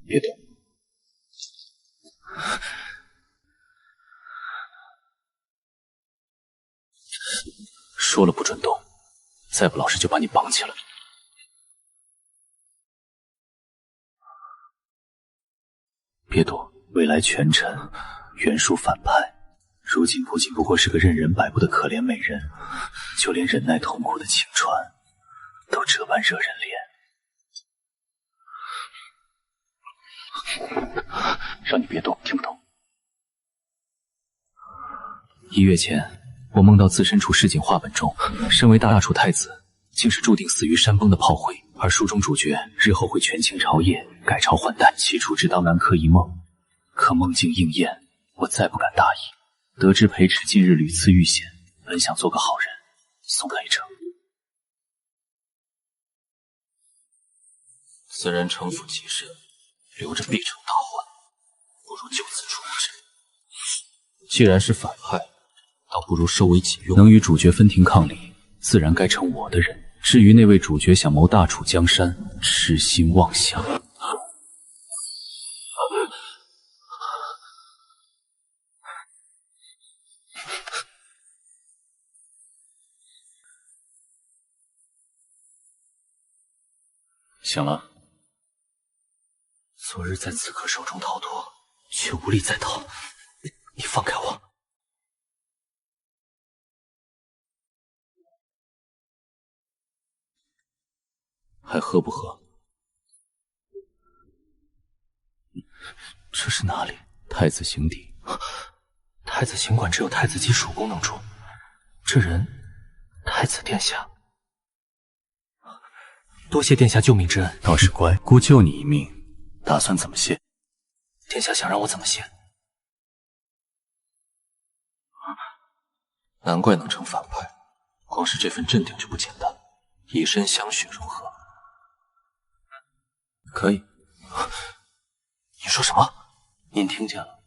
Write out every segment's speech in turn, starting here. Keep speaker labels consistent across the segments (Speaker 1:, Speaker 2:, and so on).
Speaker 1: 别动。说了不准动，再不老实就把你绑起来。别躲，未来权臣，原属反派，如今不仅不过是个任人摆布的可怜美人，就连忍耐痛苦的晴川都这般惹人怜。让你别动，听不懂？1月前，我梦到自身处市井画本中，身为大楚太子，竟是注定死于山崩的炮灰，而书中主角日后会权倾朝野，改朝换代。起初只当南柯一梦，可梦境应验，我再不敢大意。得知裴迟近日屡次遇险，本想做个好人，送他一程。
Speaker 2: 此人城府极深，留着必成大患，不如就此处置。既然是反派，倒不如收为己用。
Speaker 1: 能与主角分庭抗礼，自然该成我的人。至于那位主角想谋大楚江山，痴心妄想。醒了。昨日在刺客手中逃脱，却无力再逃。你放开我！还喝不喝？这是哪里？太子行邸。太子行馆只有太子级属宫能住。这人，太子殿下。多谢殿下救命之恩。倒是乖，姑救你一命，打算怎么谢？殿下想让我怎么谢？
Speaker 2: 难怪能成反派，光是这份镇定就不简单。以身相许如何？
Speaker 1: 可以。你说什么？您听见了？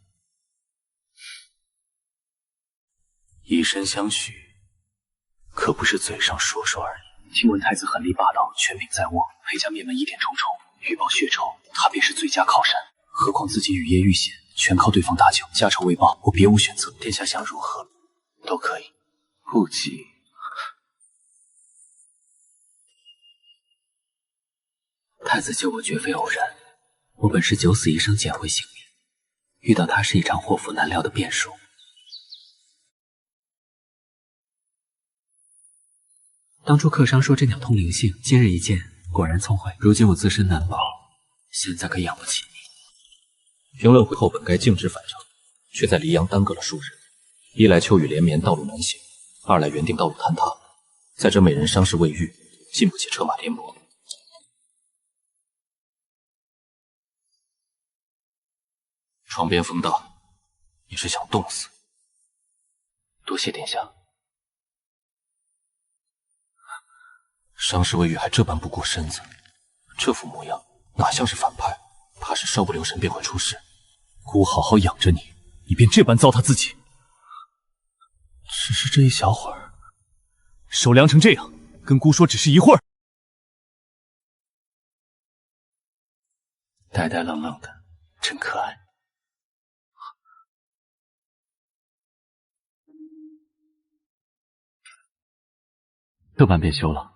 Speaker 1: 以身相许，可不是嘴上说说而已。听闻太子狠戾霸道，权柄在握，裴家灭门疑点重重，欲报血仇，他便是最佳靠山。何况自己雨夜遇险，全靠对方搭救，家仇未报，我别无选择。殿下想如何，都可以。不急。太子救我绝非偶然，我本是九死一生捡回性命，遇到他是一场祸福难料的变数。当初客商说这鸟通灵性，今日一见，果然聪慧。如今我自身难保，现在可养不起你。
Speaker 2: 评论会后本该径直返程，却在黎阳耽搁了数日。一来秋雨连绵，道路难行；二来原定道路坍塌，再者美人伤势未愈，禁不起车马颠簸。床边风大，你是想冻死？
Speaker 1: 多谢殿下。
Speaker 2: 伤势未愈还这般不顾身子，这副模样哪像是反派？怕是稍不留神便会出事。
Speaker 1: 姑好好养着你，你便这般糟蹋自己。只是这一小会儿，手凉成这样，跟姑说只是一会儿。呆呆愣愣的，真可爱。这般便休了。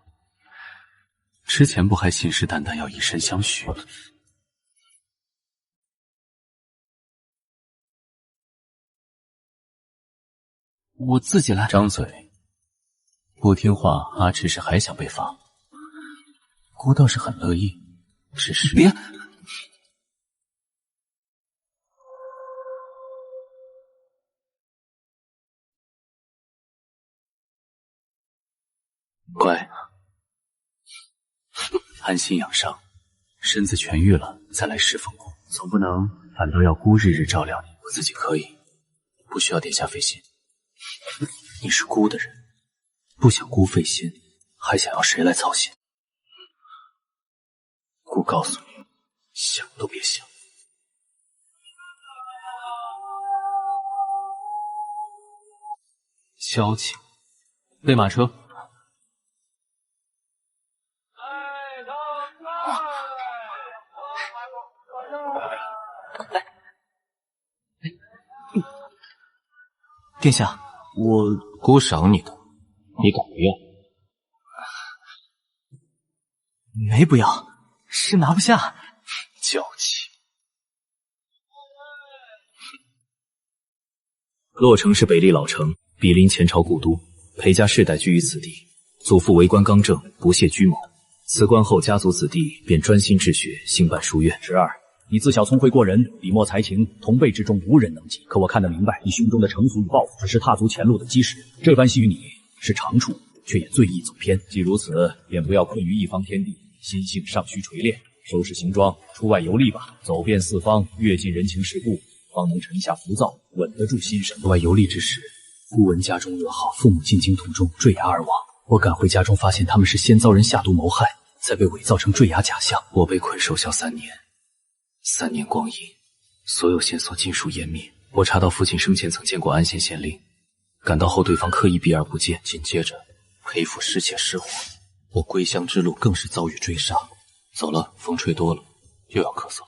Speaker 1: 之前不还信誓旦旦要以身相许？我自己来。张嘴！不听话，阿赤是还想被罚。姑倒是很乐意，只是别。乖。安心养伤，身子痊愈了再来侍奉姑，总不能反倒要姑日日照料你。我自己可以，不需要殿下费心。你是姑的人，不想姑费心，还想要谁来操心？姑告诉你，想都别想。矫情，备马车。
Speaker 3: 殿下，我
Speaker 2: 姑赏你的，你敢不要？
Speaker 3: 没不要，是拿不下。
Speaker 1: 娇气。洛城是北厉老城，毗邻前朝故都，裴家世代居于此地，祖父为官刚正，不屑居谋。辞官后，家族子弟便专心治学，兴办书院。
Speaker 4: 侄儿，你自小聪慧过人，笔墨才情，同辈之中无人能及。可我看得明白，你胸中的城府与抱负，只是踏足前路的基石。这般系于你是长处，却也最易走偏。既如此，便不要困于一方天地，心性尚需锤炼。收拾行装，出外游历吧，走遍四方，阅尽人情世故，方能沉下浮躁，稳得住心神。
Speaker 1: 外游历之时，忽闻家中噩耗，父母进京途中坠崖而亡。我赶回家中，发现他们是先遭人下毒谋害，再被伪造成坠崖假象。我被困守孝3年，3年光阴，所有线索尽数湮灭。我查到父亲生前曾见过安县县令，赶到后对方刻意避而不见。
Speaker 2: 紧接着，裴府失窃失火，我归乡之路更是遭遇追杀。走了，风吹多了，又要咳嗽。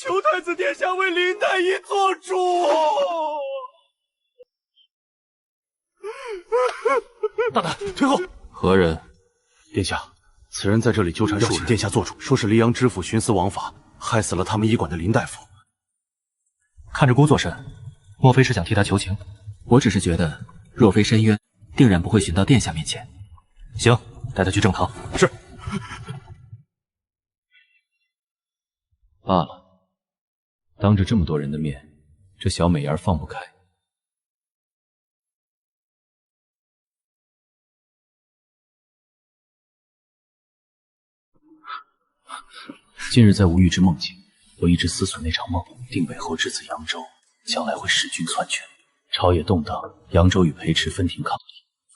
Speaker 5: 求太子殿下为林黛玉做主！
Speaker 6: 大胆退后！
Speaker 2: 何人？
Speaker 6: 殿下，此人在这里纠缠数人，请殿下做主，说是黎阳知府徇私枉法，害死了他们医馆的林大夫。
Speaker 3: 看着姑作甚？莫非是想替他求情？我只是觉得，若非深渊，定然不会寻到殿下面前。行，带他去正堂。
Speaker 6: 是。
Speaker 2: 罢了，当着这么多人的面，这小美人放不开。
Speaker 1: 近日在无欲之梦境，我一直思忖那场梦，定北侯之子扬州将来会弑君篡权，朝野动荡，扬州与裴池分庭抗礼。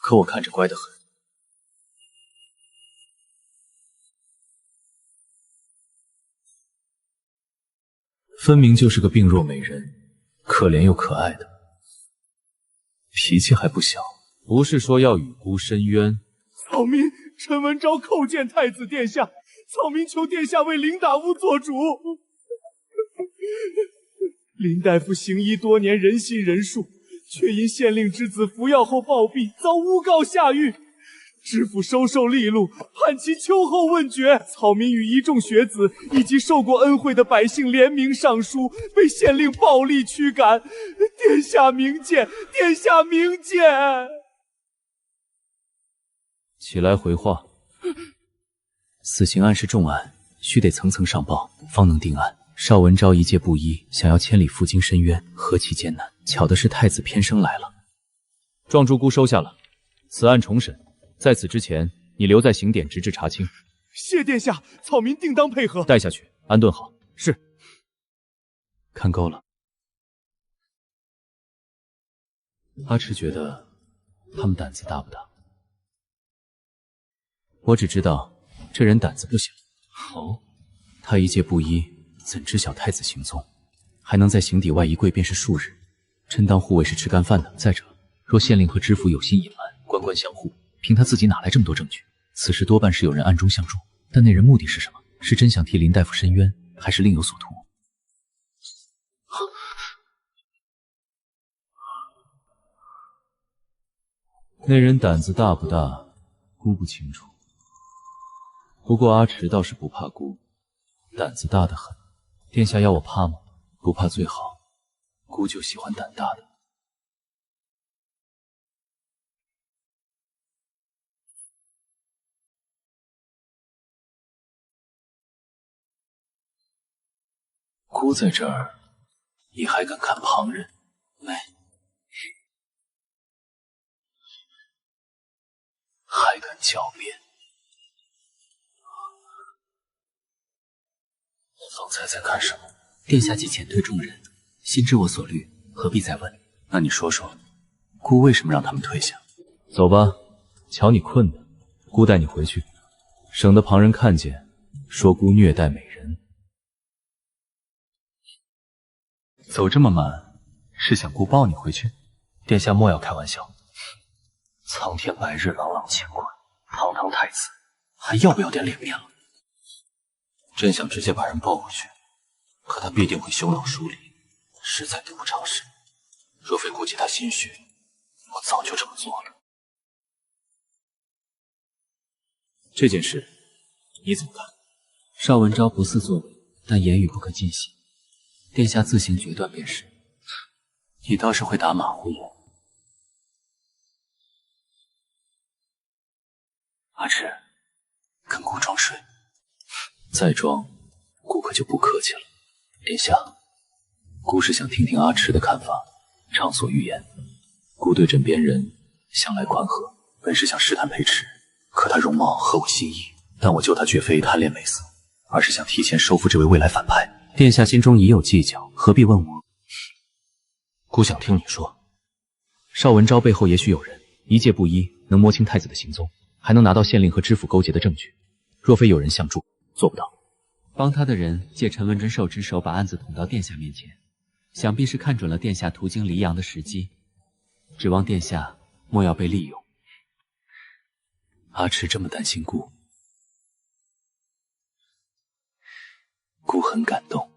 Speaker 1: 可我看着乖得很。分明就是个病弱美人，可怜又可爱的，脾气还不小。
Speaker 2: 不是说要与孤申冤？
Speaker 5: 草民陈文昭叩见太子殿下，草民求殿下为林大夫做主。林大夫行医多年，仁心仁术，却因县令之子服药后暴毙，遭诬告下狱。知府收受利禄，判其秋后问决。草民与一众学子以及受过恩惠的百姓联名上书，被县令暴力驱赶。殿下明鉴，殿下明鉴。
Speaker 2: 起来回话。
Speaker 1: 死刑案是重案，须得层层上报，方能定案。邵文昭一介布衣，想要千里赴京申冤，何其艰难！巧的是太子偏生来了。
Speaker 2: 状朱姑收下了，此案重审。在此之前，你留在刑典直至查清。
Speaker 5: 谢殿下，草民定当配合。
Speaker 2: 带下去，安顿好。
Speaker 5: 是。
Speaker 1: 看够了。阿迟觉得他们胆子大不大？我只知道这人胆子不小。哦，他一介布衣，怎知晓太子行踪？还能在刑底外一跪便是数日，真当护卫是吃干饭的。再者，若县令和知府有心隐瞒，官官相护，凭他自己哪来这么多证据？此事多半是有人暗中相助，但那人目的是什么？是真想替林大夫申冤，还是另有所图？
Speaker 2: 那人胆子大不大，姑不清楚。不过阿迟倒是不怕姑，胆子大得很。殿下要我怕吗？不怕最好，姑就喜欢胆大的。
Speaker 1: 姑在这儿，你还敢看旁人？来，还敢狡辩？方才在干什么？
Speaker 3: 殿下既遣退众人，心知我所虑，何必再问？
Speaker 1: 那你说说，姑为什么让他们退下？
Speaker 2: 走吧，瞧你困的，姑带你回去，省得旁人看见，说姑虐待美人。
Speaker 1: 走这么慢，是想姑抱你回去？殿下莫要开玩笑。苍天白日朗朗乾坤，堂堂太子，还要不要点脸面了？朕想直接把人抱回去，可他必定会羞恼疏离，实在得不偿失。若非顾及他心绪，我早就这么做了。
Speaker 2: 这件事你怎么看？
Speaker 1: 邵文昭不似作为，但言语不可尽信，殿下自行决断便是。你倒是会打马虎眼。阿赤，跟顾装睡。再装，顾可就不客气了。殿下，顾是想听听阿赤的看法，畅所欲言。顾对枕边人向来宽和，本是想试探裴迟，可他容貌合我心意，但我救他绝非贪恋美色，而是想提前收复这位未来反派。殿下心中已有计较，何必问我？
Speaker 3: 孤想听你说。
Speaker 2: 邵文昭背后也许有人，一介布衣能摸清太子的行踪，还能拿到县令和知府勾结的证据。若非有人相助，做不到。
Speaker 7: 帮他的人借陈文珍寿之手把案子捅到殿下面前，想必是看准了殿下途经黎阳的时机，指望殿下莫要被利用。
Speaker 1: 阿赤这么担心顾，顾很感动。